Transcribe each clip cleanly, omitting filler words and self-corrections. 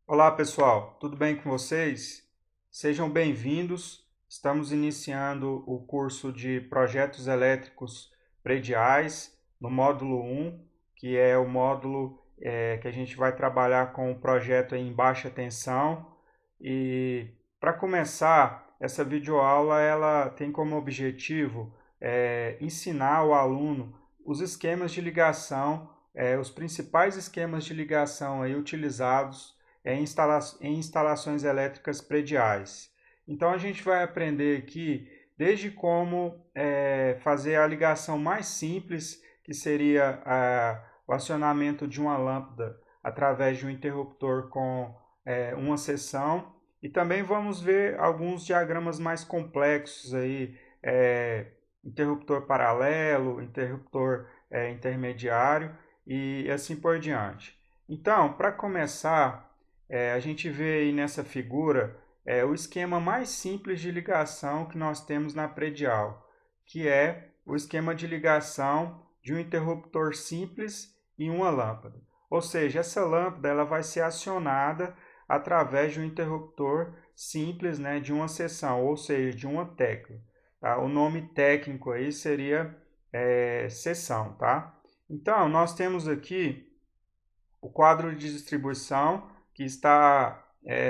Olá pessoal, tudo bem com vocês? Sejam bem-vindos. Estamos iniciando o curso de Projetos Elétricos Prediais no módulo 1, que é o módulo que a gente vai trabalhar com o projeto em baixa tensão. E para começar, essa videoaula ela tem como objetivo ensinar o aluno os esquemas de ligação, os principais esquemas de ligação aí utilizados em instalações elétricas prediais. Então a gente vai aprender aqui desde como fazer a ligação mais simples, que seria o acionamento de uma lâmpada através de um interruptor com uma seção, e também vamos ver alguns diagramas mais complexos aí, interruptor paralelo, interruptor intermediário e assim por diante. Então, para começar, a gente vê aí nessa figura o esquema mais simples de ligação que nós temos na predial, que é o esquema de ligação de um interruptor simples e uma lâmpada. Ou seja, essa lâmpada ela vai ser acionada através de um interruptor simples, né, de uma seção, ou seja, de uma tecla. Tá? O nome técnico aí seria seção. Tá? Então, nós temos aqui o quadro de distribuição que está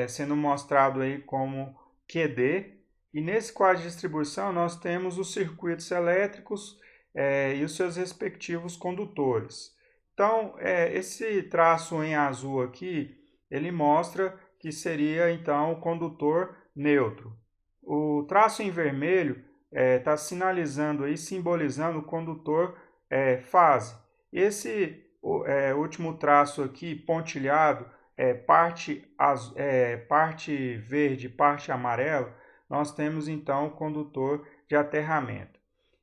sendo mostrado aí como QD. E nesse quadro de distribuição nós temos os circuitos elétricos e os seus respectivos condutores. Então, esse traço em azul aqui, ele mostra que seria então o condutor neutro. O traço em vermelho está sinalizando aí, simbolizando o condutor fase. Esse último traço aqui, pontilhado, parte verde, parte amarela, nós temos então o condutor de aterramento.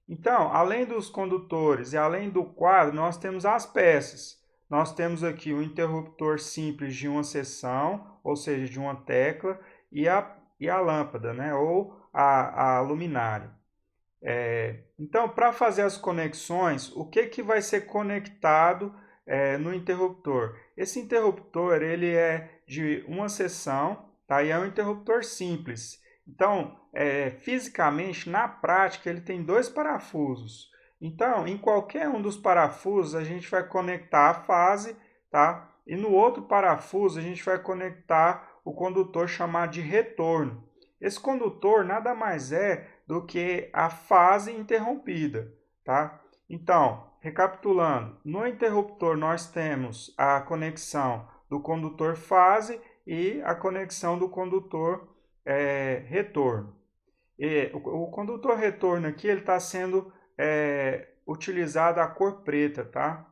Então, além dos condutores e além do quadro, nós temos as peças. Nós temos aqui o interruptor simples de uma seção, ou seja, de uma tecla, e a lâmpada, né? Ou a luminária. Então, para fazer as conexões, o que vai ser conectado no interruptor? Esse interruptor ele é de uma seção, tá? E é um interruptor simples. Então, fisicamente, na prática, ele tem dois parafusos. Então, em qualquer um dos parafusos, a gente vai conectar a fase, tá? E no outro parafuso, a gente vai conectar o condutor chamado de retorno. Esse condutor nada mais é do que a fase interrompida, tá? Então, recapitulando, no interruptor nós temos a conexão do condutor fase e a conexão do condutor retorno. E o condutor retorno aqui ele está sendo utilizado a cor preta, tá?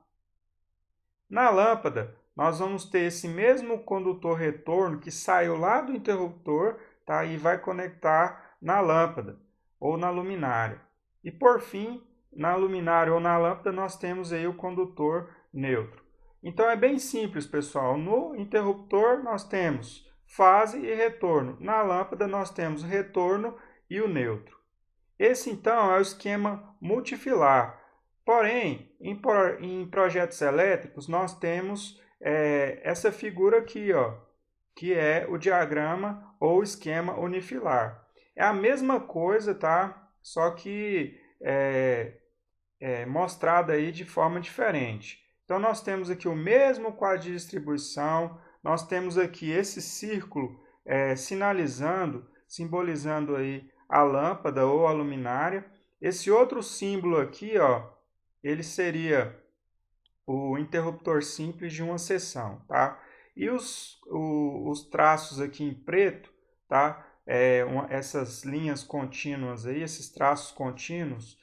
Na lâmpada, nós vamos ter esse mesmo condutor retorno que saiu lá do interruptor, tá? E vai conectar na lâmpada ou na luminária. E por fim, na luminária ou na lâmpada, nós temos aí o condutor neutro. Então é bem simples, pessoal. No interruptor nós temos fase e retorno. Na lâmpada nós temos retorno e o neutro. Esse então é o esquema multifilar. Porém, em projetos elétricos, nós temos essa figura aqui, ó, que é o diagrama ou esquema unifilar. É a mesma coisa, tá? Só que mostrada aí de forma diferente. Então, nós temos aqui o mesmo quadro de distribuição, nós temos aqui esse círculo simbolizando aí a lâmpada ou a luminária. Esse outro símbolo aqui, ó, ele seria o interruptor simples de uma seção, tá? E os traços aqui em preto, tá? Essas linhas contínuas aí, esses traços contínuos,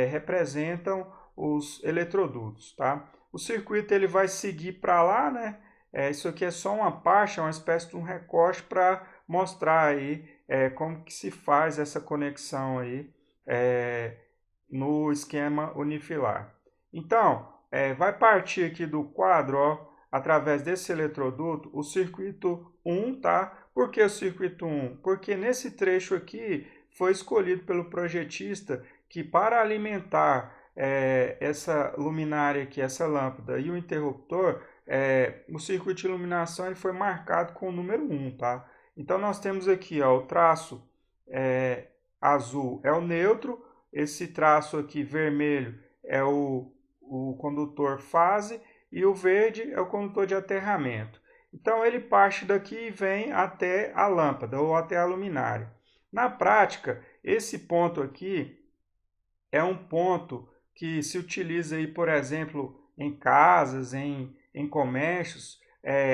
representam os eletrodutos, tá? O circuito ele vai seguir para lá, né? Isso aqui é só uma parte, é uma espécie de um recorte para mostrar aí como que se faz essa conexão aí no esquema unifilar. Então, vai partir aqui do quadro, ó, através desse eletroduto, o circuito 1, tá? Por que o circuito 1? Porque nesse trecho aqui foi escolhido pelo projetista que para alimentar essa luminária aqui, essa lâmpada e o interruptor, o circuito de iluminação ele foi marcado com o número 1, tá? Então nós temos aqui, ó, o traço azul é o neutro, esse traço aqui vermelho é o condutor fase e o verde é o condutor de aterramento. Então ele parte daqui e vem até a lâmpada ou até a luminária. Na prática, esse ponto aqui é um ponto que se utiliza aí, por exemplo, em casas, em comércios,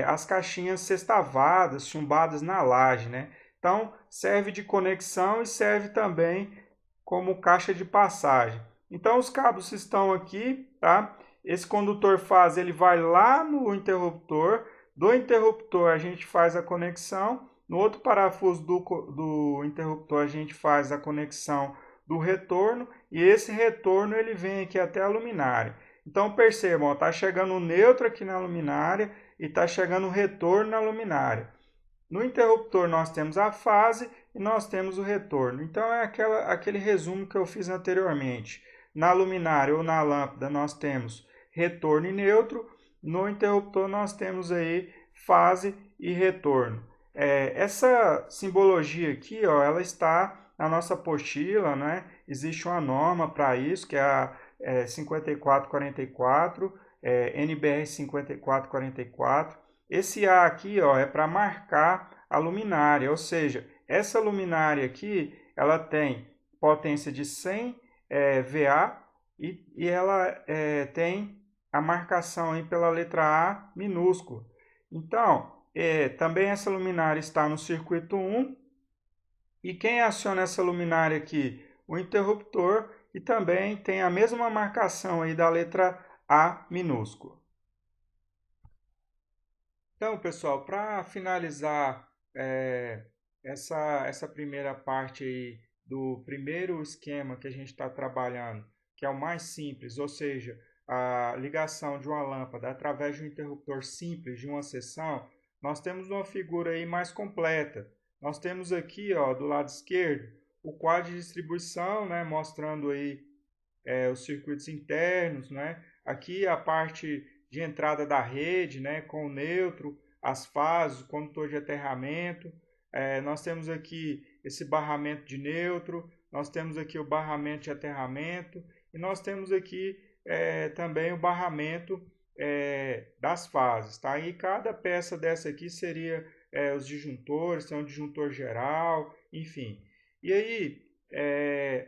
as caixinhas sextavadas, chumbadas na laje, né? Então, serve de conexão e serve também como caixa de passagem. Então, os cabos estão aqui, tá? Esse condutor fase, ele vai lá no interruptor, do interruptor a gente faz a conexão, no outro parafuso do interruptor a gente faz a conexão do retorno e esse retorno ele vem aqui até a luminária. Então percebam, está chegando o neutro aqui na luminária e está chegando o retorno na luminária. No interruptor nós temos a fase e nós temos o retorno. Então é aquele resumo que eu fiz anteriormente. Na luminária ou na lâmpada nós temos retorno e neutro. No interruptor nós temos aí fase e retorno. Essa simbologia aqui, ó, ela está na nossa apostila, né? Existe uma norma para isso, que é a 5444, NBR 5444. Esse A aqui, ó, é para marcar a luminária, ou seja, essa luminária aqui, ela tem potência de 100 VA e ela tem a marcação aí pela letra A minúscula. Então, também essa luminária está no circuito 1 e quem aciona essa luminária aqui? O interruptor e também tem a mesma marcação aí da letra A minúscula. Então, pessoal, para finalizar essa primeira parte aí do primeiro esquema que a gente está trabalhando, que é o mais simples, ou seja, a ligação de uma lâmpada através de um interruptor simples de uma seção, nós temos uma figura aí mais completa. Nós temos aqui, ó, do lado esquerdo, o quadro de distribuição, né, mostrando aí os circuitos internos, né? Aqui a parte de entrada da rede, né, com o neutro, as fases, o condutor de aterramento. Nós temos aqui esse barramento de neutro, nós temos aqui o barramento de aterramento e nós temos aqui também o barramento das fases, tá? E cada peça dessa aqui seria os disjuntores, tem um disjuntor geral, enfim. E aí,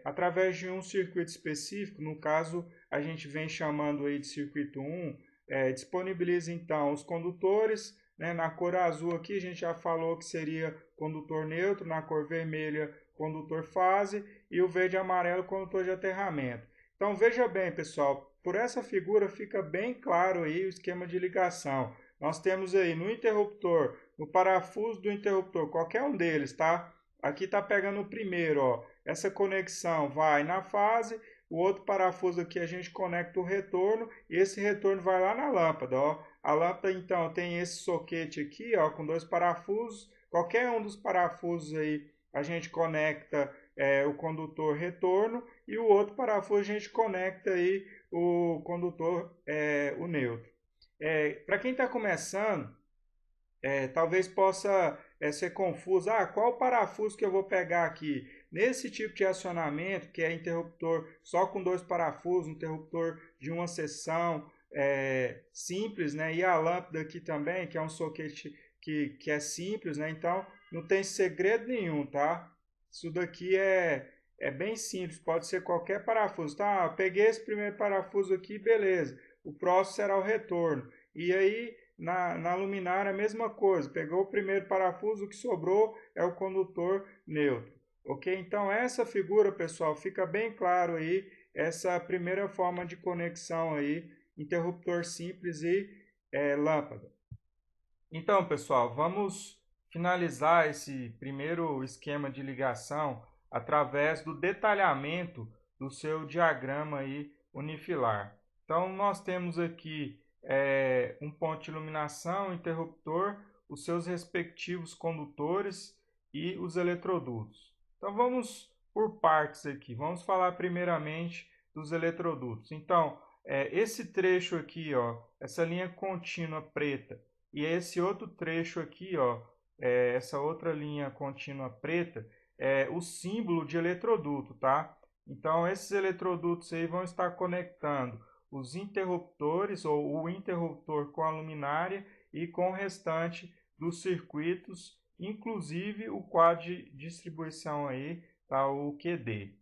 através de um circuito específico, no caso a gente vem chamando aí de circuito 1, disponibiliza então os condutores, né? Na cor azul aqui a gente já falou que seria condutor neutro, na cor vermelha condutor fase e o verde e amarelo condutor de aterramento. Então veja bem, pessoal, por essa figura fica bem claro aí o esquema de ligação. Nós temos aí no interruptor, no parafuso do interruptor, qualquer um deles, tá? Aqui está pegando o primeiro, ó. Essa conexão vai na fase, o outro parafuso aqui a gente conecta o retorno e esse retorno vai lá na lâmpada, ó. A lâmpada então tem esse soquete aqui, ó, com dois parafusos. Qualquer um dos parafusos aí a gente conecta o condutor retorno e o outro parafuso a gente conecta aí o condutor, o neutro. Para quem está começando, talvez possa ser confuso. Qual parafuso que eu vou pegar aqui? Nesse tipo de acionamento, que é interruptor só com dois parafusos, interruptor de uma seção simples, né? E a lâmpada aqui também, que é um soquete que é simples, né? Então não tem segredo nenhum, tá? Isso daqui é bem simples, pode ser qualquer parafuso. Tá, peguei esse primeiro parafuso aqui, beleza. O próximo será o retorno. E aí, na luminária, a mesma coisa. Pegou o primeiro parafuso, o que sobrou é o condutor neutro. Ok? Então, essa figura, pessoal, fica bem claro aí, essa primeira forma de conexão aí, interruptor simples e lâmpada. Então, pessoal, vamos finalizar esse primeiro esquema de ligação através do detalhamento do seu diagrama aí unifilar. Então, nós temos aqui um ponto de iluminação, interruptor, os seus respectivos condutores e os eletrodutos. Então, vamos por partes aqui. Vamos falar primeiramente dos eletrodutos. Então, esse trecho aqui, ó, essa linha contínua preta, e esse outro trecho aqui, ó, essa outra linha contínua preta, é o símbolo de eletroduto, tá? Então, esses eletrodutos aí vão estar conectando os interruptores, ou o interruptor com a luminária e com o restante dos circuitos, inclusive o quadro de distribuição aí, tá? O QD.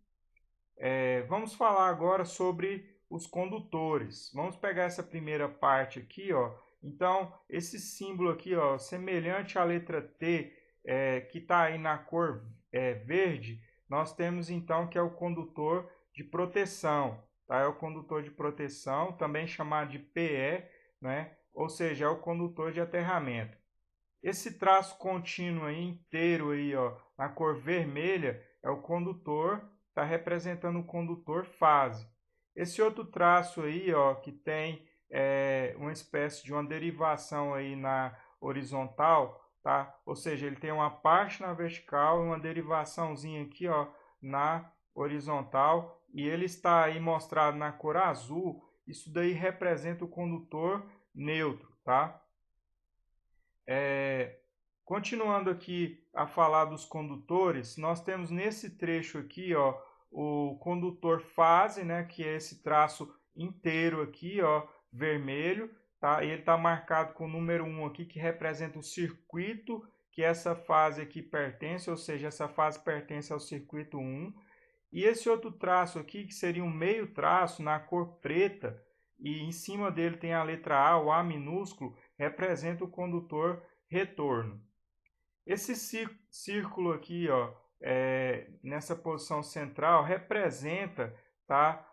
Vamos falar agora sobre os condutores. Vamos pegar essa primeira parte aqui, ó. Então, esse símbolo aqui, ó, semelhante à letra T, que está aí na cor verde, nós temos então que é o condutor de proteção, tá? É o condutor de proteção, também chamado de PE, né? Ou seja, é o condutor de aterramento. Esse traço contínuo aí, inteiro aí, ó, na cor vermelha, é o condutor, está representando o condutor fase. Esse outro traço aí, ó, que tem uma espécie de uma derivação aí na horizontal, tá? Ou seja, ele tem uma parte na vertical e uma derivaçãozinha aqui, ó, na horizontal, e ele está aí mostrado na cor azul. Isso daí representa o condutor neutro, tá? Continuando aqui a falar dos condutores, nós temos nesse trecho aqui, ó, o condutor fase, né, que é esse traço inteiro aqui, ó, vermelho, tá? E ele está marcado com o número 1 aqui, que representa o circuito que essa fase aqui pertence, ou seja, essa fase pertence ao circuito 1. E esse outro traço aqui, que seria um meio traço na cor preta, e em cima dele tem a letra A, o A minúsculo, representa o condutor retorno. Esse círculo aqui, ó, nessa posição central, representa, tá,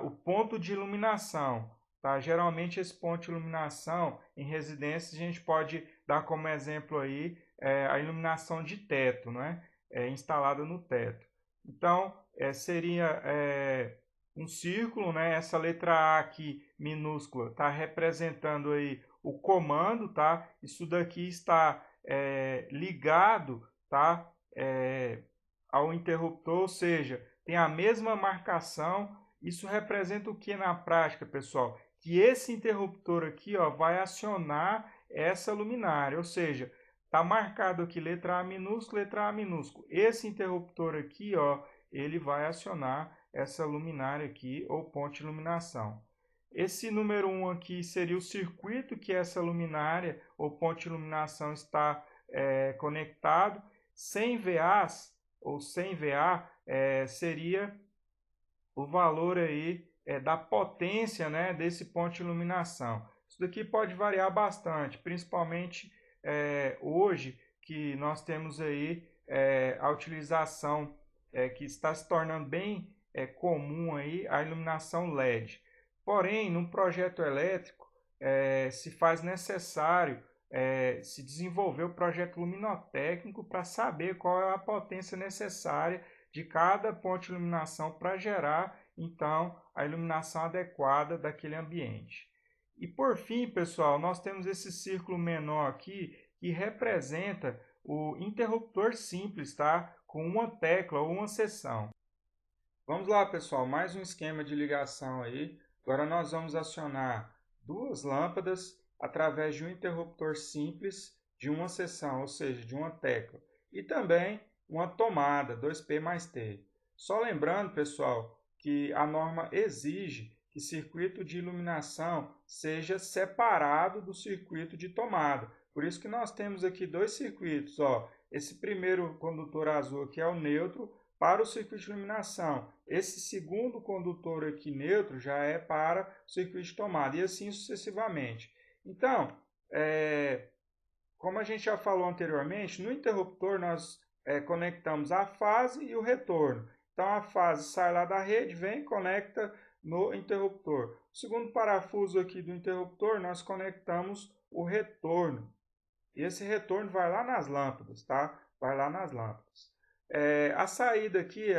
o ponto de iluminação. Tá? Geralmente esse ponto de iluminação em residências a gente pode dar como exemplo aí a iluminação de teto, né? Instalada no teto. Então, seria um círculo, né? Essa letra A aqui minúscula está representando aí o comando, tá? Isso daqui está ligado, tá? Ao interruptor, ou seja, tem a mesma marcação. Isso representa o que na prática, pessoal? Que esse interruptor aqui, ó, vai acionar essa luminária, ou seja, está marcado aqui letra A minúscula, letra A minúsculo. Esse interruptor aqui, ó, ele vai acionar essa luminária aqui, ou ponto de iluminação. Esse número 1 aqui seria o circuito que essa luminária ou ponto de iluminação está conectado. 100 VAs ou 100 VA seria o valor aí da potência, né, desse ponto de iluminação. Isso daqui pode variar bastante, principalmente hoje que nós temos aí a utilização que está se tornando bem comum aí, a iluminação LED. Porém, num projeto elétrico, se faz necessário se desenvolver o projeto luminotécnico para saber qual é a potência necessária de cada ponto de iluminação para gerar, então, a iluminação adequada daquele ambiente. E por fim, pessoal, nós temos esse círculo menor aqui que representa o interruptor simples, tá? Com uma tecla ou uma seção. Vamos lá, pessoal, mais um esquema de ligação aí. Agora nós vamos acionar duas lâmpadas através de um interruptor simples de uma seção, ou seja, de uma tecla. E também uma tomada 2P mais T. Só lembrando, pessoal, que a norma exige que circuito de iluminação seja separado do circuito de tomada. Por isso que nós temos aqui dois circuitos, ó. Esse primeiro condutor azul aqui é o neutro, para o circuito de iluminação. Esse segundo condutor aqui neutro já é para o circuito de tomada, e assim sucessivamente. Então, como a gente já falou anteriormente, no interruptor nós conectamos a fase e o retorno. Então, a fase sai lá da rede, vem e conecta no interruptor. O segundo parafuso aqui do interruptor, nós conectamos o retorno. E esse retorno vai lá nas lâmpadas, tá? Vai lá nas lâmpadas. A saída aqui,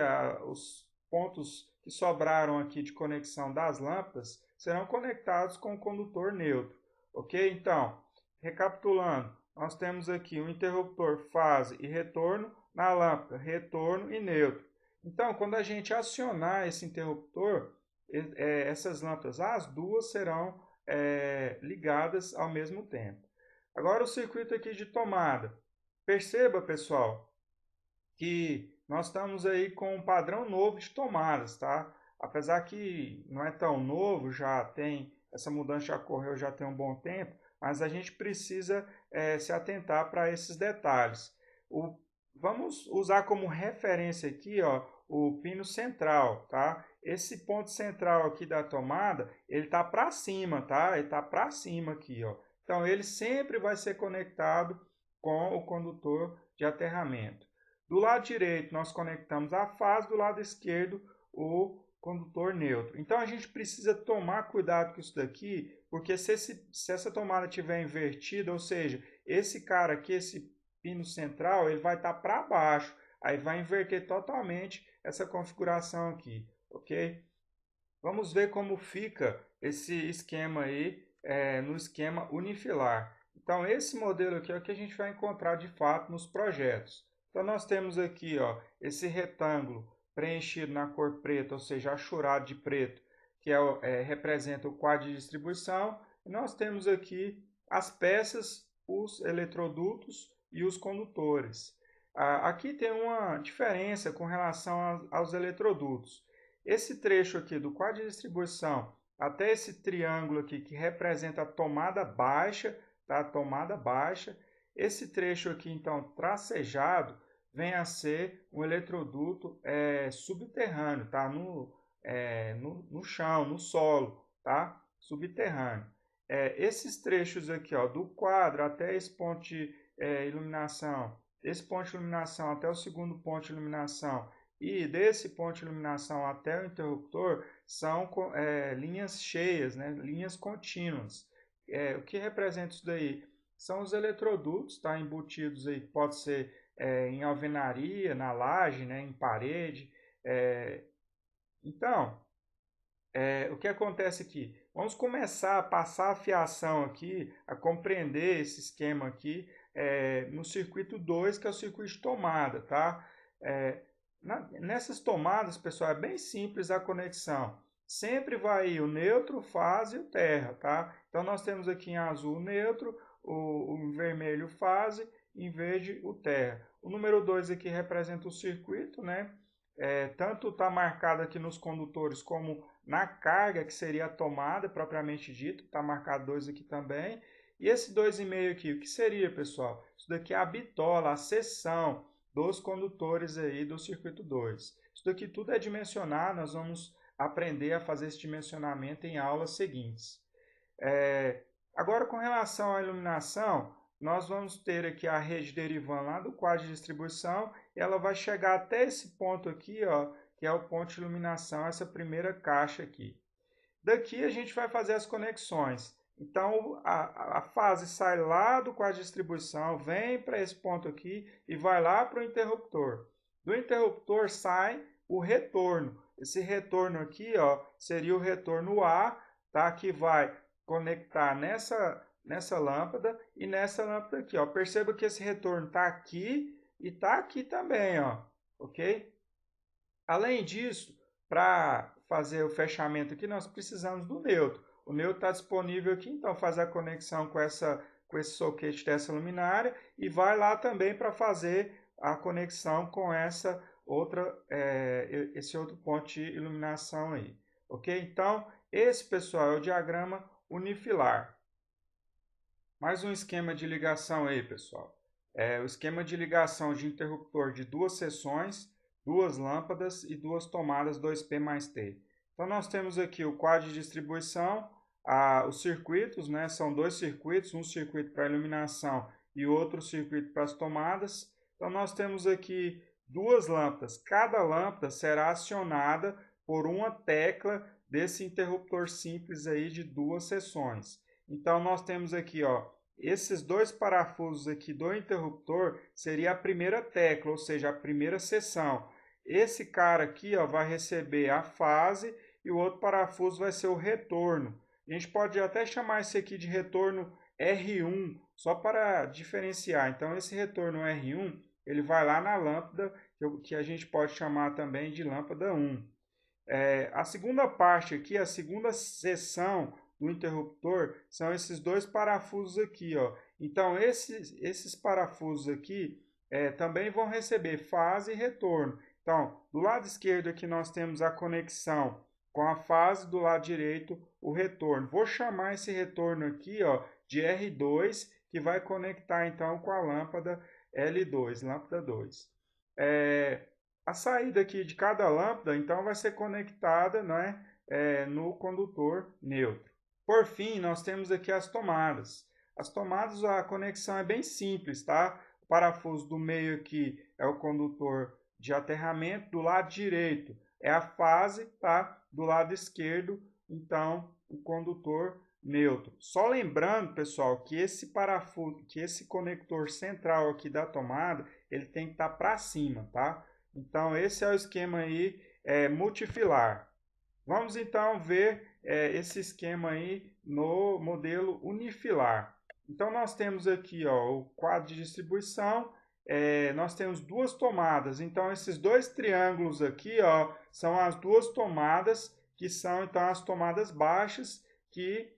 os pontos que sobraram aqui de conexão das lâmpadas serão conectados com o condutor neutro, ok? Então, recapitulando, nós temos aqui o interruptor fase e retorno na lâmpada, retorno e neutro. Então, quando a gente acionar esse interruptor, essas lâmpadas, as duas serão ligadas ao mesmo tempo. Agora o circuito aqui de tomada. Perceba, pessoal, que nós estamos aí com um padrão novo de tomadas, tá? Apesar que não é tão novo, essa mudança já ocorreu já tem um bom tempo, mas a gente precisa se atentar para esses detalhes. Vamos usar como referência aqui, ó, o pino central, tá? Esse ponto central aqui da tomada, ele está para cima, tá? Ele está para cima aqui, ó. Então, ele sempre vai ser conectado com o condutor de aterramento. Do lado direito, nós conectamos a fase, do lado esquerdo, o condutor neutro. Então, a gente precisa tomar cuidado com isso daqui, porque se essa tomada estiver invertida, ou seja, esse cara aqui, esse pino central, ele vai estar para baixo. Aí vai inverter totalmente essa configuração aqui, ok? Vamos ver como fica esse esquema aí no esquema unifilar. Então, esse modelo aqui é o que a gente vai encontrar de fato nos projetos. Então, nós temos aqui ó, esse retângulo preenchido na cor preta, ou seja, achurado de preto, que representa o quadro de distribuição. E nós temos aqui as peças, os eletrodutos e os condutores. Aqui tem uma diferença com relação aos eletrodutos. Esse trecho aqui do quadro de distribuição até esse triângulo aqui que representa a tomada baixa, tá? Tomada baixa. Esse trecho aqui, então, tracejado, vem a ser um eletroduto subterrâneo, tá? No chão, no solo, tá? Subterrâneo. Esses trechos aqui, ó, do quadro até esse ponto de iluminação, esse ponto de iluminação até o segundo ponto de iluminação e desse ponto de iluminação até o interruptor são linhas cheias, né? Linhas contínuas. O que representa isso daí? São os eletrodutos, tá? Embutidos aí, pode ser em alvenaria, na laje, né? Em parede. Então, o que acontece aqui? Vamos começar a passar a fiação aqui, a compreender esse esquema aqui no circuito 2, que é o circuito de tomada, tá? Nessas tomadas, pessoal, é bem simples a conexão. Sempre vai ir o neutro, fase e o terra, tá? Então, nós temos aqui em azul o neutro, o vermelho fase, em verde o terra. O número 2 aqui representa o circuito, né? Tanto está marcado aqui nos condutores como na carga, que seria a tomada propriamente dita, está marcado 2 aqui também. E esse 2,5 aqui, o que seria, pessoal? Isso daqui é a bitola, a seção dos condutores aí do circuito 2. Isso daqui tudo é dimensionar, nós vamos aprender a fazer esse dimensionamento em aulas seguintes. Agora, com relação à iluminação, nós vamos ter aqui a rede derivando lá do quadro de distribuição, e ela vai chegar até esse ponto aqui, ó, que é o ponto de iluminação, essa primeira caixa aqui. Daqui a gente vai fazer as conexões. Então, a fase sai lá do quadro de distribuição, vem para esse ponto aqui e vai lá para o interruptor. Do interruptor sai o retorno. Esse retorno aqui ó, seria o retorno A, tá? Que vai conectar nessa lâmpada e nessa lâmpada aqui. Ó. Perceba que esse retorno está aqui e está aqui também, ó, ok? Além disso, para fazer o fechamento aqui, nós precisamos do neutro. O neutro está disponível aqui, então faz a conexão com esse soquete dessa luminária e vai lá também para fazer a conexão com esse outro ponto de iluminação aí. Ok? Então, esse, pessoal, é o diagrama unifilar. Mais um esquema de ligação aí, pessoal. O esquema de ligação de interruptor de duas seções, duas lâmpadas e duas tomadas 2P mais T. Então, nós temos aqui o quadro de distribuição, os circuitos, né? São dois circuitos, um circuito para iluminação e outro circuito para as tomadas. Então, nós temos aqui duas lâmpadas. Cada lâmpada será acionada por uma tecla desse interruptor simples aí de duas seções. Então, nós temos aqui, ó, esses dois parafusos aqui do interruptor seria a primeira tecla, ou seja, a primeira seção. Esse cara aqui ó, vai receber a fase e o outro parafuso vai ser o retorno. A gente pode até chamar esse aqui de retorno R1, só para diferenciar. Então, esse retorno R1, ele vai lá na lâmpada, que a gente pode chamar também de lâmpada 1. A segunda parte aqui, a segunda seção do interruptor, são esses dois parafusos aqui, ó. Então, esses parafusos aqui também vão receber fase e retorno. Então, do lado esquerdo aqui nós temos a conexão com a fase, do lado direito o retorno. Vou chamar esse retorno aqui, ó, de R2, que vai conectar então com a lâmpada L2, lâmpada 2. A saída aqui de cada lâmpada, então, vai ser conectada, né, no condutor neutro. Por fim, nós temos aqui as tomadas. As tomadas, a conexão é bem simples, tá? O parafuso do meio aqui é o condutor de aterramento, do lado direito é a fase, tá? Do lado esquerdo, então, o condutor neutro. Só lembrando, pessoal, que esse parafuso, que esse conector central aqui da tomada, ele tem que estar para cima, tá? Então, esse é o esquema aí multifilar. Vamos então ver esse esquema aí no modelo unifilar. Então, nós temos aqui, ó, o quadro de distribuição, nós temos duas tomadas. Então, esses dois triângulos aqui, ó, são as duas tomadas, que são então as tomadas baixas que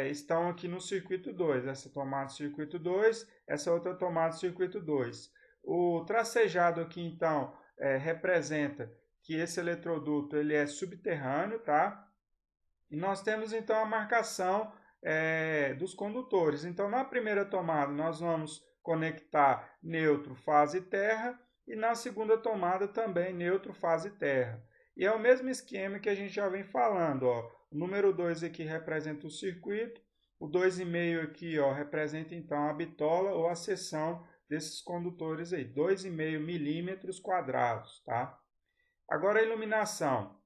estão aqui no circuito 2. Essa tomada do circuito 2, essa outra tomada do circuito 2. O tracejado aqui, então, representa que esse eletroduto ele é subterrâneo, tá? E nós temos, então, a marcação dos condutores. Então, na primeira tomada, nós vamos conectar neutro, fase terra, e na segunda tomada também neutro, fase terra. E é o mesmo esquema que a gente já vem falando, ó. O número 2 aqui representa o circuito, o 2,5 aqui, ó, representa então a bitola ou a seção desses condutores aí, 2,5 milímetros quadrados, tá? Agora a iluminação.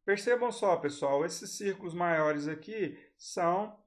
Percebam só, pessoal, esses círculos maiores aqui são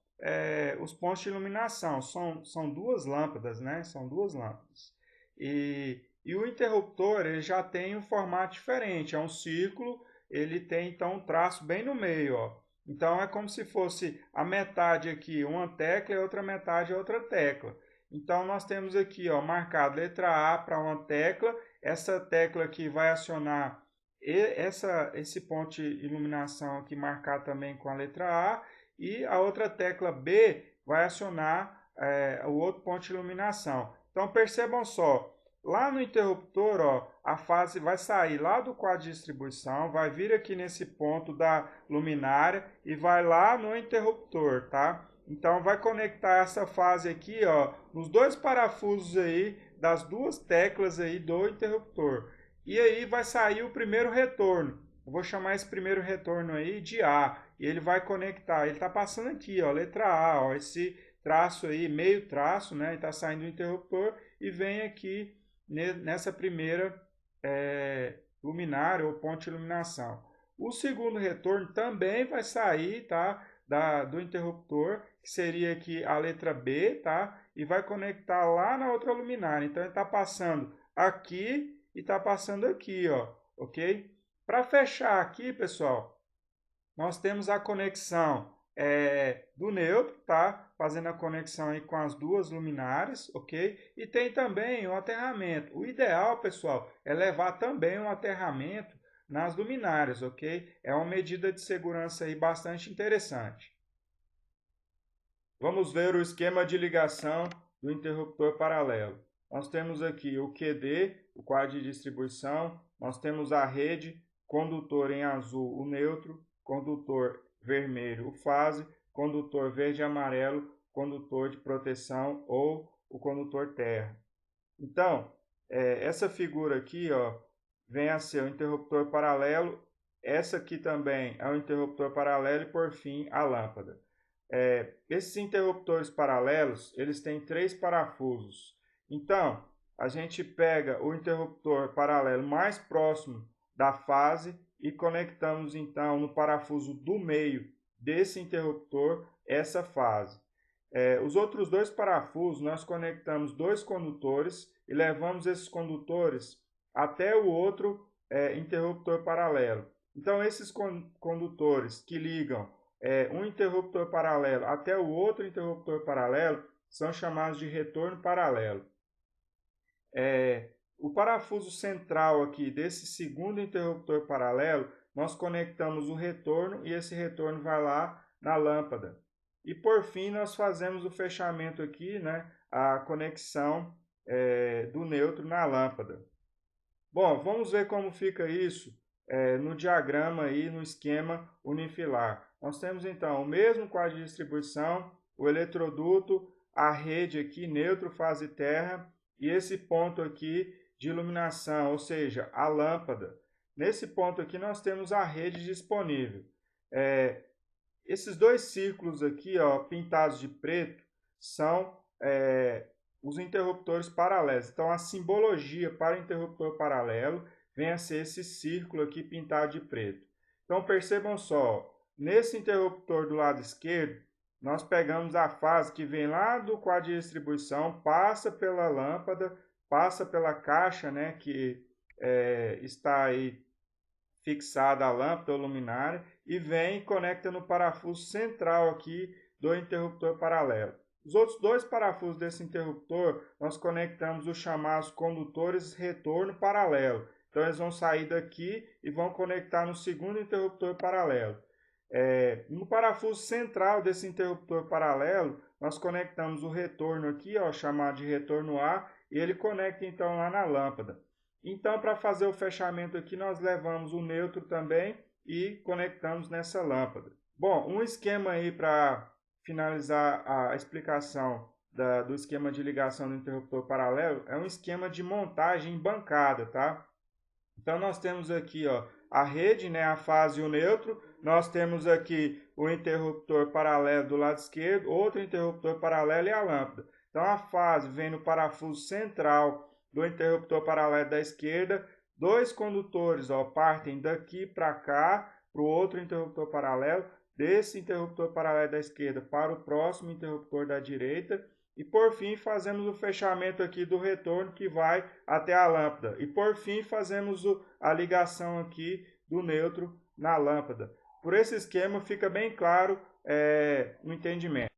os pontos de iluminação. São duas lâmpadas, né? São duas lâmpadas. E o interruptor ele já tem um formato diferente. É um círculo, ele tem então um traço bem no meio, ó. Então é como se fosse a metade aqui uma tecla e a outra metade outra tecla. Então nós temos aqui, ó, marcado letra A para uma tecla. Essa tecla aqui vai acionar esse ponto de iluminação aqui marcado também com a letra A, e a outra tecla B vai acionar o outro ponto de iluminação. Então percebam só, lá no interruptor, ó, a fase vai sair lá do quadro de distribuição, vai vir aqui nesse ponto da luminária e vai lá no interruptor, tá? Então vai conectar essa fase aqui, ó, nos dois parafusos aí das duas teclas aí do interruptor. E aí vai sair o primeiro retorno. Eu vou chamar esse primeiro retorno aí de A. E ele vai conectar. Ele está passando aqui, ó, letra A, ó, esse traço aí, meio traço, né? Está saindo do interruptor e vem aqui nessa primeira luminária ou ponte de iluminação. O segundo retorno também vai sair, tá? Do interruptor, que seria aqui a letra B, tá? E vai conectar lá na outra luminária. Então ele está passando aqui e está passando aqui, ó, ok? Para fechar aqui, pessoal, nós temos a conexão do neutro, tá? Fazendo a conexão aí com as duas luminárias, ok? E tem também o aterramento. O ideal, pessoal, é levar também um aterramento nas luminárias, ok? É uma medida de segurança aí bastante interessante. Vamos ver o esquema de ligação do interruptor paralelo. Nós temos aqui o QD, o quadro de distribuição, nós temos a rede, condutor em azul, o neutro, condutor vermelho, o fase, condutor verde e amarelo, condutor de proteção ou o condutor terra. Então, essa figura aqui, ó, vem a ser o interruptor paralelo, essa aqui também é o interruptor paralelo e, por fim, a lâmpada. Esses interruptores paralelos, eles têm 3 parafusos. Então, a gente pega o interruptor paralelo mais próximo da fase e conectamos então no parafuso do meio desse interruptor essa fase. Os outros 2 parafusos nós conectamos 2 condutores e levamos esses condutores até o outro interruptor paralelo. Então esses condutores que ligam um interruptor paralelo até o outro interruptor paralelo são chamados de retorno paralelo. O parafuso central aqui desse segundo interruptor paralelo, nós conectamos o retorno e esse retorno vai lá na lâmpada. E por fim, nós fazemos o fechamento aqui, né, a conexão do neutro na lâmpada. Bom, vamos ver como fica isso no diagrama aí, no esquema unifilar. Nós temos então o mesmo quadro de distribuição, o eletroduto, a rede aqui, neutro, fase terra, e esse ponto aqui de iluminação, ou seja, a lâmpada. Nesse ponto aqui nós temos a rede disponível. Esses dois círculos aqui, ó, pintados de preto, são os interruptores paralelos. Então, a simbologia para o interruptor paralelo vem a ser esse círculo aqui pintado de preto. Então, percebam só, nesse interruptor do lado esquerdo, nós pegamos a fase que vem lá do quadro de distribuição, passa pela lâmpada, passa pela caixa, né, que está aí fixada a lâmpada ou luminária, e vem e conecta no parafuso central aqui do interruptor paralelo. Os outros dois parafusos desse interruptor, nós conectamos os chamados condutores retorno paralelo. Então, eles vão sair daqui e vão conectar no segundo interruptor paralelo. No parafuso central desse interruptor paralelo, nós conectamos o retorno aqui, ó, chamado de retorno A, e ele conecta então lá na lâmpada. Então, para fazer o fechamento aqui, nós levamos o neutro também e conectamos nessa lâmpada. Bom, um esquema aí para finalizar a explicação do esquema de ligação do interruptor paralelo é um esquema de montagem em bancada, tá? Então, nós temos aqui, ó, a rede, né, a fase e o neutro. Nós temos aqui o interruptor paralelo do lado esquerdo, outro interruptor paralelo e a lâmpada. Então, a fase vem no parafuso central do interruptor paralelo da esquerda. Dois condutores, ó, partem daqui para cá, para o outro interruptor paralelo, desse interruptor paralelo da esquerda para o próximo interruptor da direita. E por fim fazemos o fechamento aqui do retorno que vai até a lâmpada. E por fim fazemos a ligação aqui do neutro na lâmpada. Por esse esquema fica bem claro no entendimento.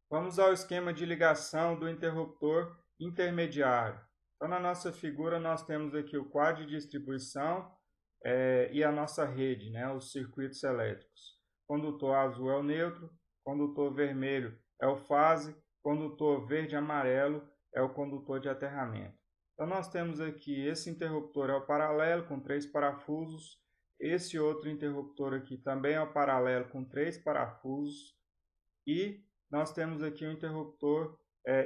Vamos ao esquema de ligação do interruptor intermediário. Então na nossa figura nós temos aqui o quadro de distribuição e a nossa rede, né, os circuitos elétricos. Condutor azul é o neutro, condutor vermelho é o fase, condutor verde e amarelo é o condutor de aterramento. Então nós temos aqui, esse interruptor é o paralelo com 3 parafusos, esse outro interruptor aqui também é o paralelo com 3 parafusos, e nós temos aqui o interruptor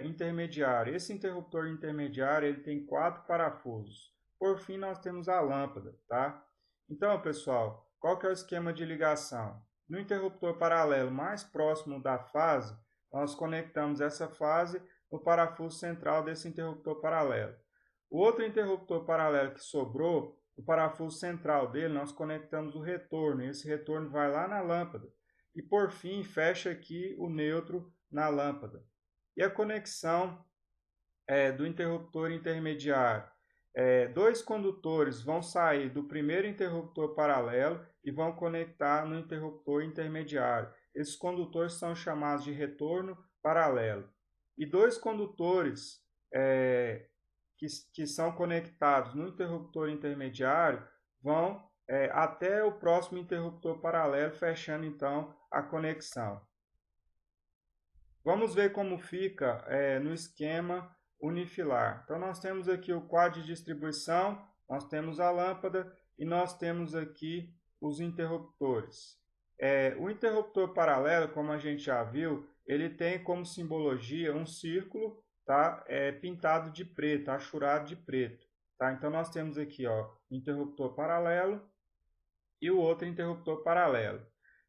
intermediário. Esse interruptor intermediário ele tem 4 parafusos. Por fim nós temos a lâmpada, tá? Então pessoal, qual que é o esquema de ligação? No interruptor paralelo mais próximo da fase, nós conectamos essa fase no parafuso central desse interruptor paralelo. O outro interruptor paralelo que sobrou, o parafuso central dele, nós conectamos o retorno. E esse retorno vai lá na lâmpada. E por fim, fecha aqui o neutro na lâmpada. E a conexão do interruptor intermediário. Dois condutores vão sair do primeiro interruptor paralelo e vão conectar no interruptor intermediário. Esses condutores são chamados de retorno paralelo. E dois condutores que são conectados no interruptor intermediário vão até o próximo interruptor paralelo, fechando então a conexão. Vamos ver como fica no esquema unifilar. Então nós temos aqui o quadro de distribuição, nós temos a lâmpada e nós temos aqui os interruptores. O interruptor paralelo, como a gente já viu, ele tem como simbologia um círculo, tá? Pintado de preto, achurado de preto. Tá? Então nós temos aqui ó, o interruptor paralelo e o outro interruptor paralelo.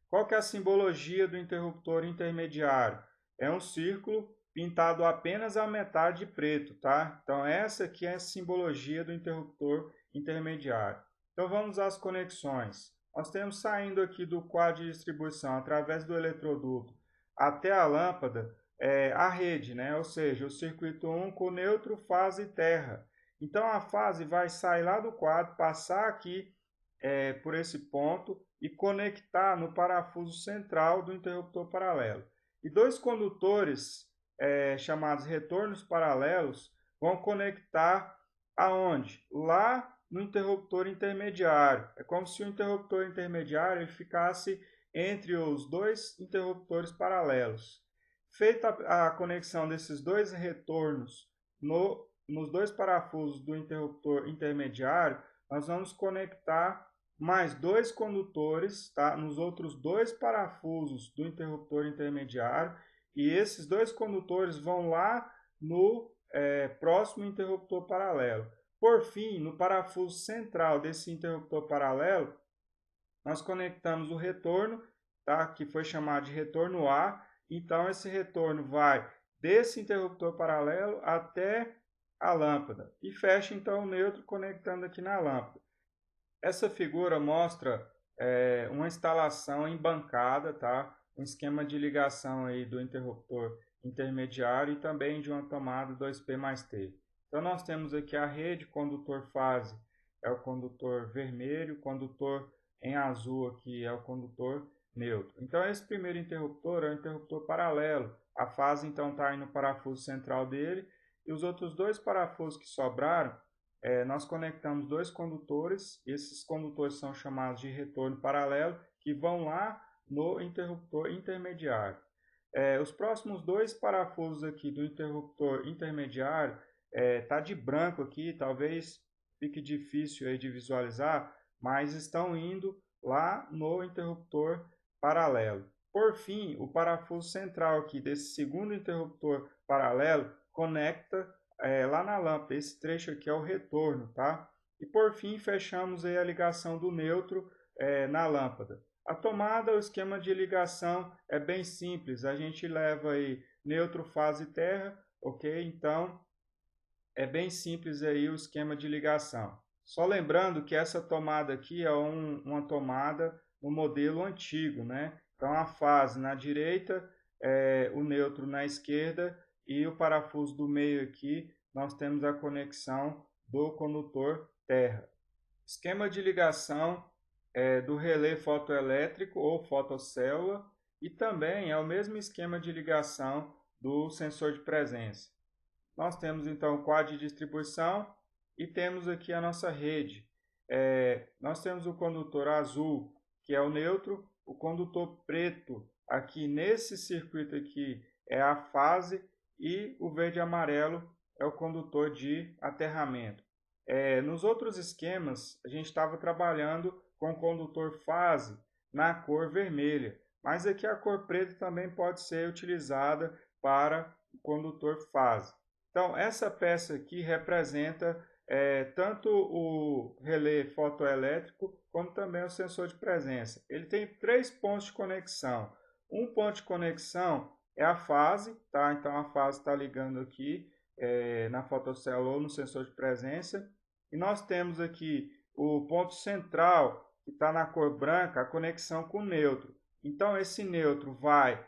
Qual que é a simbologia do interruptor intermediário? É um círculo pintado apenas a metade de preto, tá? Então essa aqui é a simbologia do interruptor intermediário. Então vamos às conexões. Nós temos saindo aqui do quadro de distribuição através do eletroduto até a lâmpada a rede, né? Ou seja, o circuito 1 com neutro, fase e terra. Então a fase vai sair lá do quadro, passar aqui por esse ponto e conectar no parafuso central do interruptor paralelo. E dois condutores chamados retornos paralelos vão conectar Aonde? Lá no interruptor intermediário. É como se o interruptor intermediário ele ficasse entre os dois interruptores paralelos. Feita a conexão desses dois retornos nos dois parafusos do interruptor intermediário, nós vamos conectar mais dois condutores, tá? Nos outros dois parafusos do interruptor intermediário, e esses dois condutores vão lá no próximo interruptor paralelo. Por fim, no parafuso central desse interruptor paralelo, nós conectamos o retorno, tá? Que foi chamado de retorno A. Então, esse retorno vai desse interruptor paralelo até a lâmpada e fecha então o neutro conectando aqui na lâmpada. Essa figura mostra uma instalação em bancada, tá? Um esquema de ligação aí do interruptor intermediário e também de uma tomada 2P mais T. Então nós temos aqui a rede, condutor fase é o condutor vermelho, condutor em azul aqui é o condutor neutro. Então esse primeiro interruptor é o interruptor paralelo. A fase então está aí no parafuso central dele e os outros dois parafusos que sobraram, nós conectamos dois condutores. Esses condutores são chamados de retorno paralelo, que vão lá no interruptor intermediário. Os próximos dois parafusos aqui do interruptor intermediário tá de branco aqui, talvez fique difícil aí de visualizar, mas estão indo lá no interruptor paralelo. Por fim, o parafuso central aqui desse segundo interruptor paralelo conecta lá na lâmpada. Esse trecho aqui é o retorno, tá? E por fim, fechamos aí a ligação do neutro na lâmpada. A tomada, o esquema de ligação é bem simples. A gente leva aí neutro, fase e terra, ok? Então, é bem simples aí o esquema de ligação. Só lembrando que essa tomada aqui é uma tomada no modelo antigo, né? Então, a fase na direita, o neutro na esquerda e o parafuso do meio aqui, nós temos a conexão do condutor terra. Esquema de ligação do relé fotoelétrico ou fotocélula e também é o mesmo esquema de ligação do sensor de presença. Nós temos então o quadro de distribuição e temos aqui a nossa rede. Nós temos o condutor azul, que é o neutro, o condutor preto, aqui nesse circuito aqui, é a fase, e o verde e amarelo é o condutor de aterramento. Nos outros esquemas, a gente estava trabalhando com o condutor fase na cor vermelha, mas aqui a cor preta também pode ser utilizada para o condutor fase. Então, essa peça aqui representa tanto o relé fotoelétrico como também o sensor de presença. Ele tem 3 pontos de conexão. Um ponto de conexão é a fase, tá? Então a fase está ligando aqui na fotocélula ou no sensor de presença. E nós temos aqui o ponto central, que está na cor branca, a conexão com o neutro. Então esse neutro vai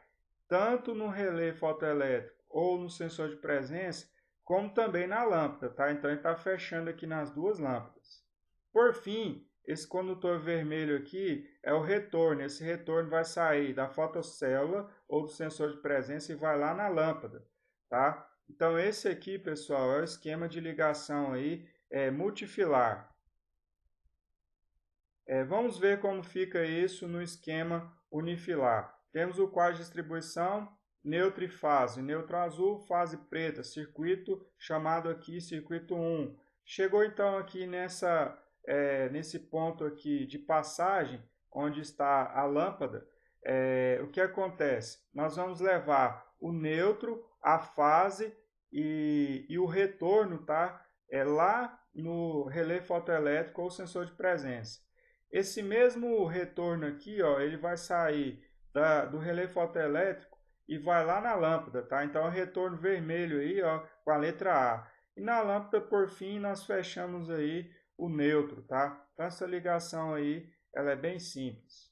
tanto no relé fotoelétrico ou no sensor de presença, como também na lâmpada, tá? Então ele está fechando aqui nas duas lâmpadas. Por fim, esse condutor vermelho aqui é o retorno. Esse retorno vai sair da fotocélula ou do sensor de presença e vai lá na lâmpada, tá? Então esse aqui, pessoal, é o esquema de ligação aí multifilar. Vamos ver como fica isso no esquema unifilar. Temos o quadro de distribuição, neutro e fase. Neutro azul, fase preta, circuito chamado aqui circuito 1. Chegou então aqui nesse ponto aqui de passagem, onde está a lâmpada, o que acontece? Nós vamos levar o neutro, a fase e o retorno, tá? Lá no relé fotoelétrico ou sensor de presença. Esse mesmo retorno aqui, ó, ele vai sair do relé fotoelétrico e vai lá na lâmpada, tá? Então, é o retorno vermelho aí, ó, com a letra A. E na lâmpada, por fim, nós fechamos aí o neutro, tá? Então, essa ligação aí, ela é bem simples.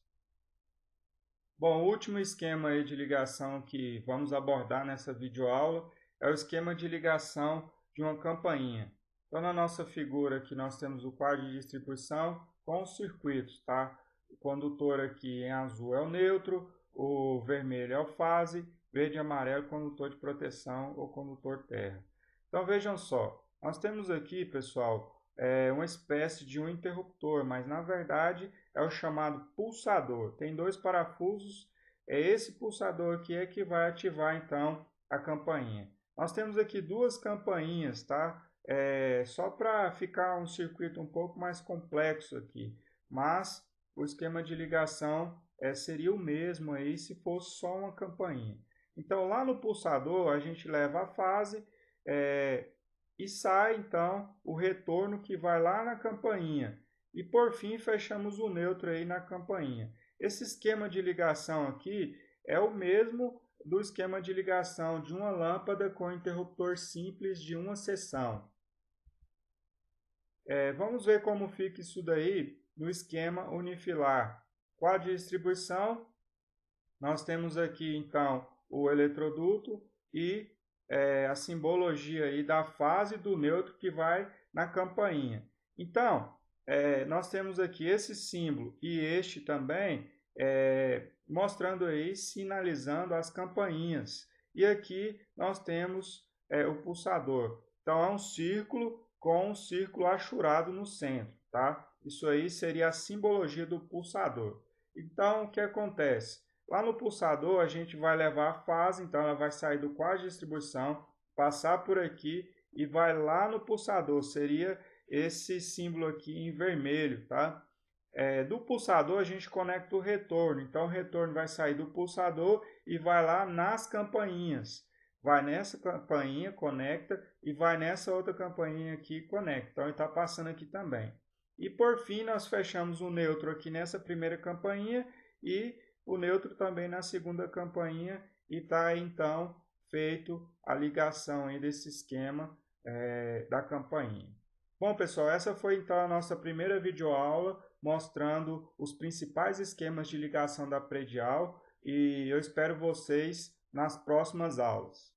Bom, o último esquema aí de ligação que vamos abordar nessa videoaula é o esquema de ligação de uma campainha. Então, na nossa figura aqui, nós temos o quadro de distribuição com os circuitos, tá? O condutor aqui em azul é o neutro, o vermelho é o fase, verde e amarelo condutor de proteção ou condutor terra. Então vejam só, Nós temos aqui, pessoal, uma espécie de um interruptor, mas na verdade é o chamado pulsador. Tem dois parafusos, é esse pulsador aqui é que vai ativar então a campainha. Nós temos aqui duas campainhas, tá? Só para ficar um circuito um pouco mais complexo aqui, mas o esquema de ligação seria o mesmo aí se fosse só uma campainha. Então lá no pulsador a gente leva a fase, e sai então o retorno que vai lá na campainha. E por fim fechamos o neutro aí na campainha. Esse esquema de ligação aqui é o mesmo do esquema de ligação de uma lâmpada com interruptor simples de uma seção. Vamos ver como fica isso daí no esquema unifilar. Quadro de distribuição, nós temos aqui então o eletroduto e a simbologia aí da fase do neutro que vai na campainha. Então, nós temos aqui esse símbolo e este também, mostrando aí, sinalizando as campainhas. E aqui nós temos o pulsador. Então, é um círculo com um círculo achurado no centro, tá? Isso aí seria a simbologia do pulsador. Então, o que acontece? Lá no pulsador, a gente vai levar a fase, então ela vai sair do quadro de distribuição, passar por aqui e vai lá no pulsador. Seria esse símbolo aqui em vermelho, tá? Do pulsador, a gente conecta o retorno. Então, o retorno vai sair do pulsador e vai lá nas campainhas. Vai nessa campainha, conecta, e vai nessa outra campainha aqui, conecta. Então, ele está passando aqui também. E, por fim, nós fechamos o neutro aqui nessa primeira campainha e o neutro também na segunda campainha, e está então feito a ligação aí desse esquema da campainha. Bom, pessoal, essa foi então a nossa primeira videoaula mostrando os principais esquemas de ligação da predial, e eu espero vocês nas próximas aulas.